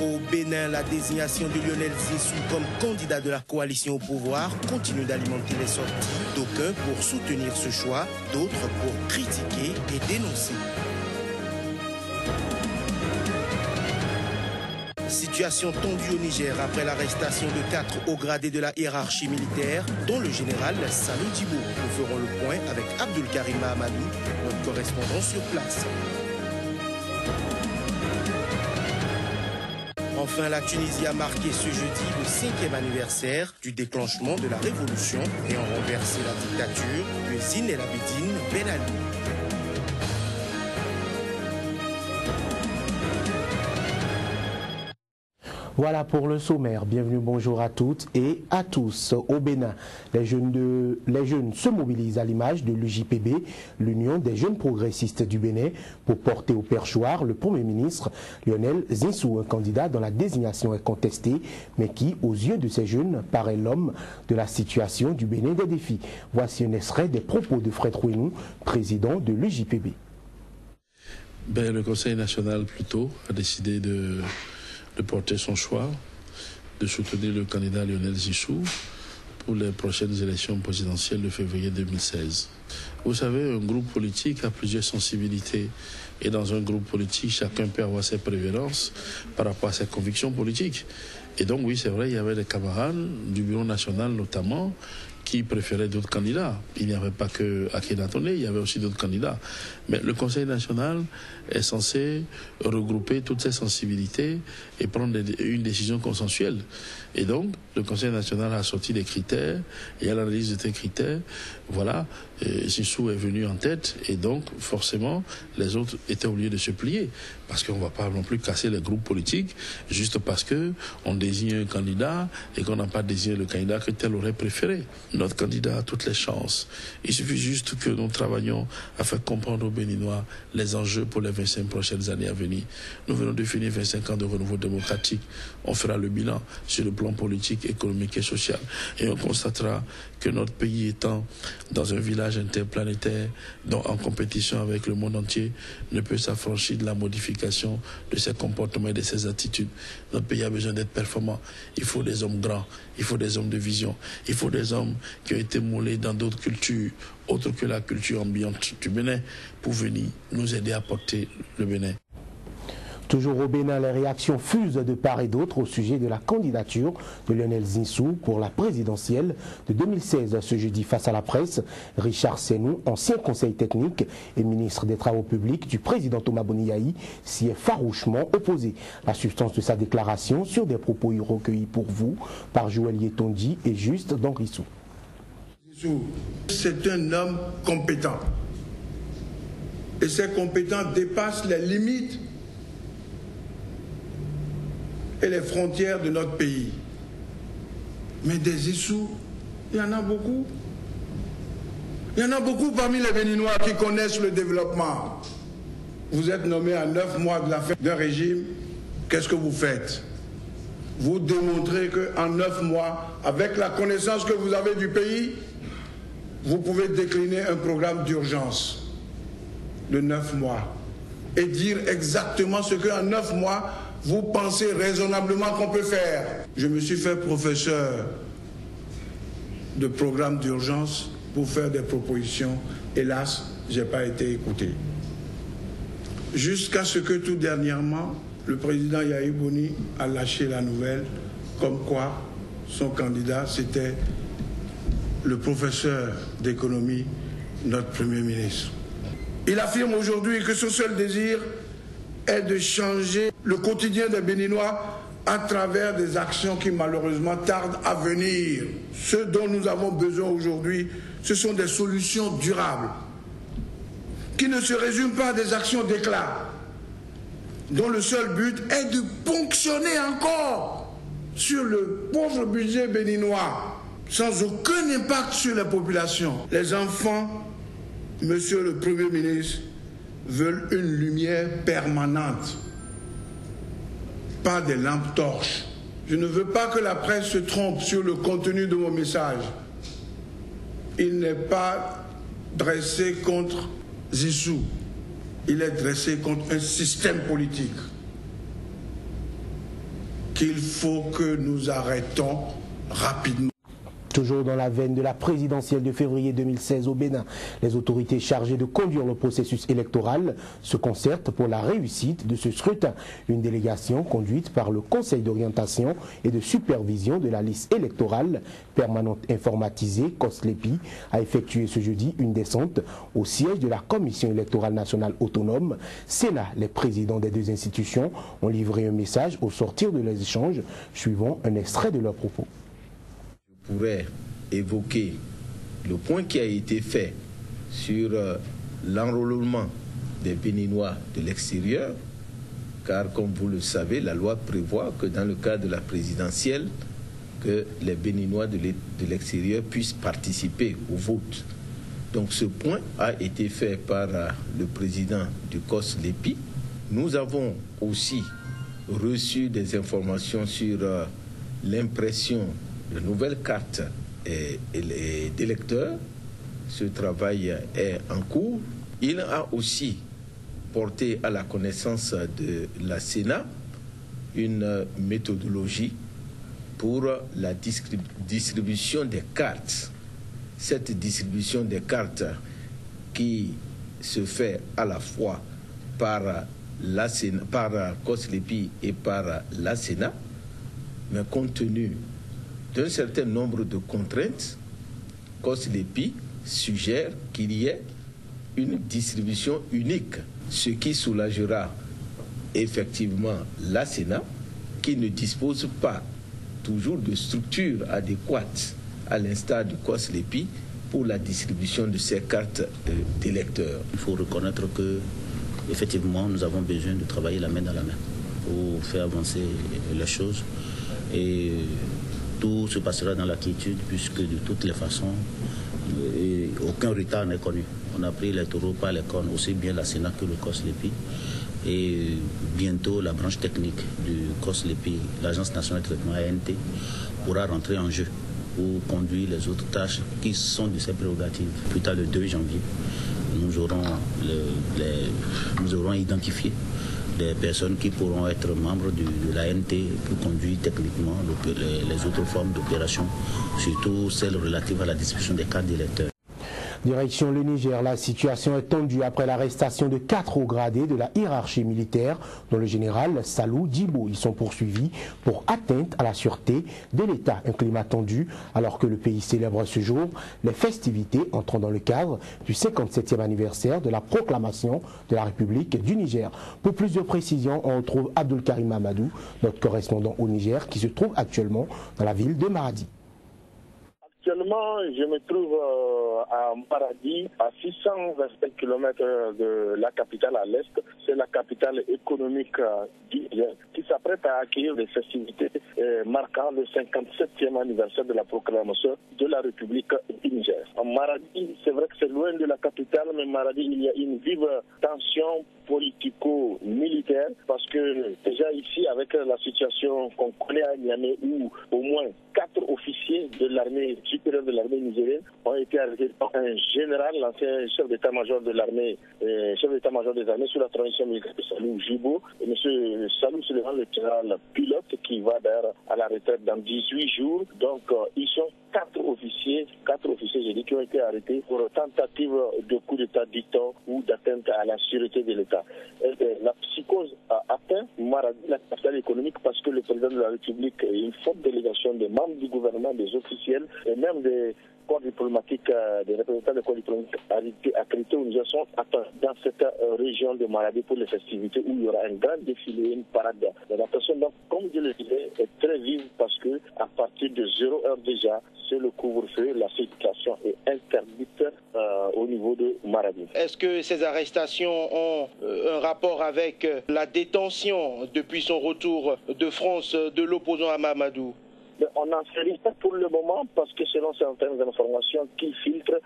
Au Bénin, la désignation de Lionel Zinsou comme candidat de la coalition au pouvoir continue d'alimenter les sorties, d'aucuns pour soutenir ce choix, d'autres pour critiquer et dénoncer. Situation tendue au Niger après l'arrestation de 4 hauts gradés de la hiérarchie militaire, dont le général Salou Djibo. Nous ferons le point avec Abdul Karim Mahamadou, notre correspondant sur place. Enfin, la Tunisie a marqué ce jeudi le 5e anniversaire du déclenchement de la révolution et en renversé la dictature de Zine El Abidine Ben Ali. Voilà pour le sommaire. Bienvenue, bonjour à toutes et à tous. Au Bénin, les jeunes se mobilisent à l'image de l'UJPB, l'Union des jeunes progressistes du Bénin, pour porter au perchoir le Premier ministre Lionel Zinsou, un candidat dont la désignation est contestée, mais qui, aux yeux de ces jeunes, paraît l'homme de la situation du Bénin des défis. Voici un extrait des propos de Fred Rouenou, président de l'UJPB. Le Conseil national, plutôt, a décidé de porter son choix, de soutenir le candidat Lionel Zinsou pour les prochaines élections présidentielles de février 2016. Vous savez, un groupe politique a plusieurs sensibilités. Et dans un groupe politique, chacun peut avoir ses préférences par rapport à ses convictions politiques. Et donc, oui, c'est vrai, il y avait des camarades du Bureau national notamment qui préféraient d'autres candidats. Il n'y avait pas que Akhenatonné, il y avait aussi d'autres candidats. Mais le Conseil national est censé regrouper toutes ces sensibilités et prendre une décision consensuelle. Et donc, le Conseil national a sorti des critères, et à l'analyse de ces critères, voilà, Zinsou est venu en tête, et donc, forcément, les autres étaient obligés de se plier. Parce qu'on ne va pas non plus casser les groupes politiques, juste parce qu'on désigne un candidat et qu'on n'a pas désigné le candidat que tel aurait préféré. Notre candidat a toutes les chances. Il suffit juste que nous travaillions à faire comprendre aux Béninois les enjeux pour les 25 prochaines années à venir. Nous venons de finir 25 ans de renouveau démocratique. On fera le bilan sur le plan politique, économique et social. Et on constatera que notre pays étant dans un village interplanétaire, donc en compétition avec le monde entier, ne peut s'affranchir de la modification de ses comportements et de ses attitudes. Notre pays a besoin d'être performant. Il faut des hommes grands, il faut des hommes de vision, il faut des hommes qui ont été moulés dans d'autres cultures, autres que la culture ambiante du Bénin, pour venir nous aider à porter le Bénin. Toujours au Bénin, les réactions fusent de part et d'autre au sujet de la candidature de Lionel Zinsou pour la présidentielle de 2016. Ce jeudi, face à la presse, Richard Senou, ancien conseiller technique et ministre des Travaux publics du président Thomas Boniaï, s'y est farouchement opposé. La substance de sa déclaration sur des propos recueillis pour vous par Joël Yetondi et Juste d'Angrissou. C'est un homme compétent. Et ces compétences dépassent les limites et les frontières de notre pays. Mais des Zinsou, il y en a beaucoup. Il y en a beaucoup parmi les Béninois qui connaissent le développement. Vous êtes nommé à 9 mois de la fin d'un régime, qu'est-ce que vous faites? Vous démontrez qu'en 9 mois, avec la connaissance que vous avez du pays, vous pouvez décliner un programme d'urgence de 9 mois et dire exactement ce qu'en 9 mois, vous pensez raisonnablement qu'on peut faire. Je me suis fait professeur de programme d'urgence pour faire des propositions. Hélas, je n'ai pas été écouté. Jusqu'à ce que tout dernièrement, le président Yahi Boni a lâché la nouvelle comme quoi son candidat, c'était le professeur d'économie, notre Premier ministre. Il affirme aujourd'hui que son seul désir est de changer le quotidien des Béninois à travers des actions qui malheureusement tardent à venir. Ce dont nous avons besoin aujourd'hui, ce sont des solutions durables, qui ne se résument pas à des actions d'éclat, dont le seul but est de ponctionner encore sur le pauvre budget béninois, sans aucun impact sur la population. Les enfants, monsieur le Premier ministre, veulent une lumière permanente, pas des lampes torches. Je ne veux pas que la presse se trompe sur le contenu de mon message. Il n'est pas dressé contre Zinsou, il est dressé contre un système politique. qu'il faut que nous arrêtons rapidement. Toujours dans la veine de la présidentielle de février 2016 au Bénin, les autorités chargées de conduire le processus électoral se concertent pour la réussite de ce scrutin. Une délégation conduite par le Conseil d'orientation et de supervision de la liste électorale permanente informatisée, COSLEPI, a effectué ce jeudi une descente au siège de la Commission électorale nationale autonome. Sénat, les présidents des deux institutions ont livré un message au sortir de les échanges, suivant un extrait de leurs propos. Pourrait évoquer le point qui a été fait sur l'enrôlement des Béninois de l'extérieur, car comme vous le savez, la loi prévoit que dans le cadre de la présidentielle, que les Béninois de l'extérieur puissent participer au vote. Donc ce point a été fait par le président du COSLEPI. Nous avons aussi reçu des informations sur l'impression de nouvelles cartes d'électeurs. Ce travail est en cours. Il a aussi porté à la connaissance de la Sénat une méthodologie pour la distribution des cartes. Cette distribution des cartes qui se fait à la fois par COSLEPI et par la Sénat, mais compte tenu d'un certain nombre de contraintes, COSLEPI suggère qu'il y ait une distribution unique, ce qui soulagera effectivement la Sénat, qui ne dispose pas toujours de structure adéquate, à l'instar du COSLEPI, pour la distribution de ces cartes d'électeurs. Il faut reconnaître que, effectivement, nous avons besoin de travailler la main dans la main pour faire avancer les choses. Et tout se passera dans la quiétude, puisque de toutes les façons, aucun retard n'est connu. On a pris les taureaux par les cornes, aussi bien la Sénat que le COSLEPI. Et bientôt, la branche technique du COSLEPI, l'Agence nationale de traitement ANT, pourra rentrer en jeu pour conduire les autres tâches qui sont de ses prérogatives. Plus tard, le 2 janvier, nous aurons identifié des personnes qui pourront être membres de l'ANT pour conduire techniquement les autres formes d'opération, surtout celles relatives à la distribution des cartes d'électeurs. Direction le Niger, la situation est tendue après l'arrestation de 4 hauts gradés de la hiérarchie militaire, dont le général Salou Djibo. Ils sont poursuivis pour atteinte à la sûreté de l'État. Un climat tendu alors que le pays célèbre ce jour les festivités entrant dans le cadre du 57e anniversaire de la proclamation de la République du Niger. Pour plus de précisions, on retrouve Abdul Karim Amadou, notre correspondant au Niger, qui se trouve actuellement dans la ville de Maradi. Actuellement, je me trouve à Maradi, à 625 km de la capitale à l'est. C'est la capitale économique du Niger qui s'apprête à accueillir des festivités marquant le 57e anniversaire de la proclamation de la République du Niger. En Maradi, c'est vrai que c'est loin de la capitale, mais Maradi, il y a une vive tension politico-militaire parce que déjà ici, avec la situation qu'on connaît à Niamey, où au moins 4 officiers de l'armée supérieure de l'armée nigérienne ont été arrêtés par un général, l'ancien chef d'état-major de l'armée, chef d'état-major des armées sous la transition militaire de Salou Djibo. Et M. Salou Souleymane, le général pilote, qui va d'ailleurs à la retraite dans 18 jours. Donc, ils sont 4 officiers, j'ai dit, qui ont été arrêtés pour tentative de coup d'État, dit-on, ou d'atteinte à la sûreté de l'État. La psychose a atteint Maradi, la capitale économique, parce que le président de la République et une forte délégation des membres du gouvernement, des officiels et même des corps diplomatiques, des représentants des corps diplomatiques accrédités au Niger sont attendus dans cette région de Maradi pour les festivités où il y aura un grand défilé, une parade d'adaptation. Donc, comme je le disais, est très vive parce que à partir de 0 heure déjà, c'est le couvre-feu, la circulation est interdite au niveau de Maradi. Est-ce que ces arrestations ont un rapport avec la détention depuis son retour de France de l'opposant à Mahamadou? Mais on n'en sait rien pour le moment parce que selon certaines informations qui filtrent,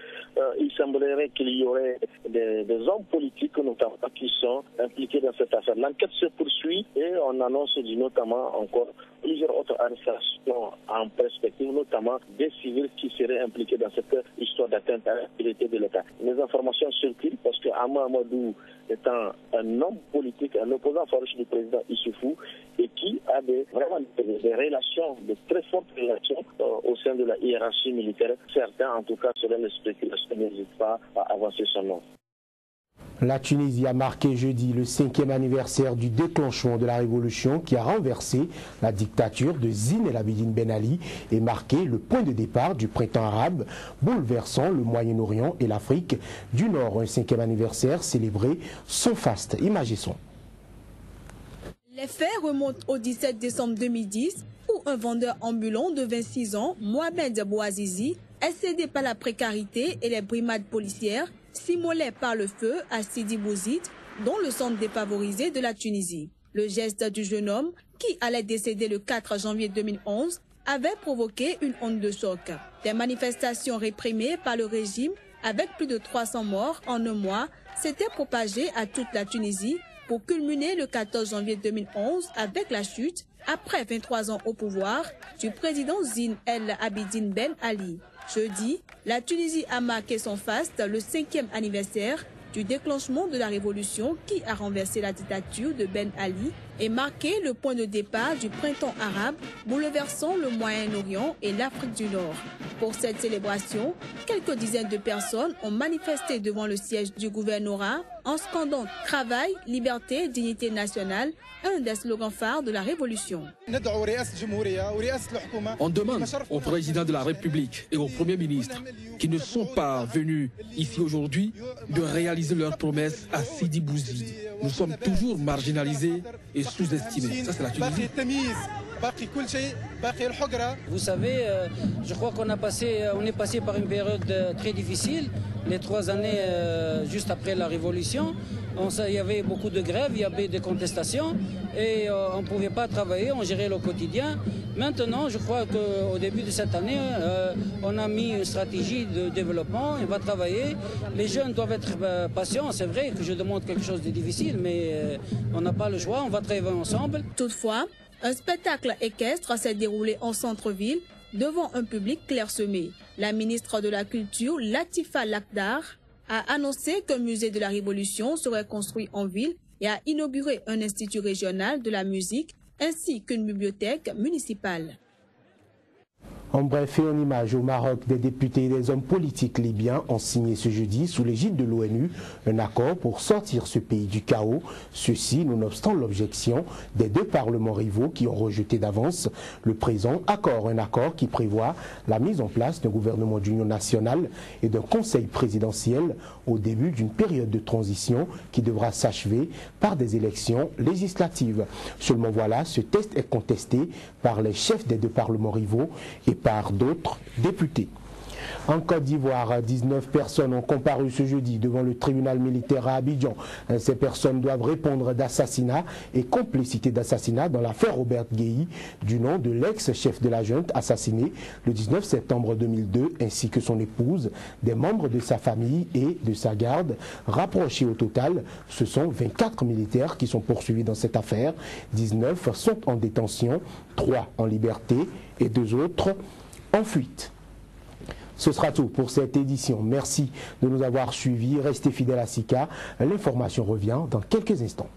il semblerait qu'il y aurait des hommes politiques notamment qui sont impliqués dans cette affaire. L'enquête se poursuit et on annonce notamment encore plusieurs autres arrestations en perspective, notamment des civils qui seraient impliqués dans cette histoire d'atteinte à la sécurité de l'État. Les informations circulent parce que Ama Amadou étant un homme politique, un opposant farouche du président Issoufou et qui a vraiment des relations, de très fortes relations au sein de la hiérarchie militaire. Certains, en tout cas, selon les spéculations, n'hésitent pas à avancer son nom. La Tunisie a marqué jeudi le 5e anniversaire du déclenchement de la révolution qui a renversé la dictature de Zine El Abidine Ben Ali et marqué le point de départ du printemps arabe, bouleversant le Moyen-Orient et l'Afrique du Nord. Un 5e anniversaire célébré sans faste. Images et son. Les faits remontent au 17 décembre 2010 où un vendeur ambulant de 26 ans, Mohamed Bouazizi, excédé par la précarité et les brimades policières, s'immolait par le feu à Sidi Bouzid, dont le centre défavorisé de la Tunisie. Le geste du jeune homme, qui allait décéder le 4 janvier 2011, avait provoqué une onde de choc. Des manifestations réprimées par le régime, avec plus de 300 morts en un mois, s'étaient propagées à toute la Tunisie pour culminer le 14 janvier 2011 avec la chute, après 23 ans au pouvoir, du président Zine El Abidine Ben Ali. Jeudi, la Tunisie a marqué son faste le 5e anniversaire du déclenchement de la révolution qui a renversé la dictature de Ben Ali et marqué le point de départ du printemps arabe, bouleversant le Moyen-Orient et l'Afrique du Nord. Pour cette célébration, quelques dizaines de personnes ont manifesté devant le siège du gouvernorat en scandant « Travail, liberté, dignité nationale », un des slogans phares de la révolution. On demande au président de la République et au Premier ministre qui ne sont pas venus ici aujourd'hui de réaliser leurs promesses à Sidi Bouzid. Nous sommes toujours marginalisés et sous-estimés. Ça, c'est la Tunisie. Vous savez, je crois qu'on est passé par une période très difficile. Les 3 années juste après la révolution, il y avait beaucoup de grèves, il y avait des contestations et on ne pouvait pas travailler, on gérait le quotidien. Maintenant, je crois qu'au début de cette année, on a mis une stratégie de développement, on va travailler. Les jeunes doivent être patients, c'est vrai que je demande quelque chose de difficile, mais on n'a pas le choix, on va travailler ensemble. Toutefois, un spectacle équestre s'est déroulé en centre-ville devant un public clairsemé. La ministre de la Culture, Latifa Lakhdar, a annoncé qu'un musée de la Révolution serait construit en ville et a inauguré un institut régional de la musique ainsi qu'une bibliothèque municipale. En bref et en image, au Maroc, des députés et des hommes politiques libyens ont signé ce jeudi, sous l'égide de l'ONU, un accord pour sortir ce pays du chaos. Ceci, nonobstant l'objection des 2 parlements rivaux qui ont rejeté d'avance le présent accord. Un accord qui prévoit la mise en place d'un gouvernement d'union nationale et d'un conseil présidentiel au début d'une période de transition qui devra s'achever par des élections législatives. Seulement voilà, ce texte est contesté par les chefs des 2 parlements rivaux et par d'autres députés. En Côte d'Ivoire, 19 personnes ont comparu ce jeudi devant le tribunal militaire à Abidjan. Ces personnes doivent répondre d'assassinat et complicité d'assassinat dans l'affaire Robert Guéhi, du nom de l'ex-chef de la junte assassiné le 19 septembre 2002, ainsi que son épouse, des membres de sa famille et de sa garde. Rapprochés au total, ce sont 24 militaires qui sont poursuivis dans cette affaire. 19 sont en détention, 3 en liberté et 2 autres en fuite. Ce sera tout pour cette édition. Merci de nous avoir suivis. Restez fidèles à Sika. L'information revient dans quelques instants.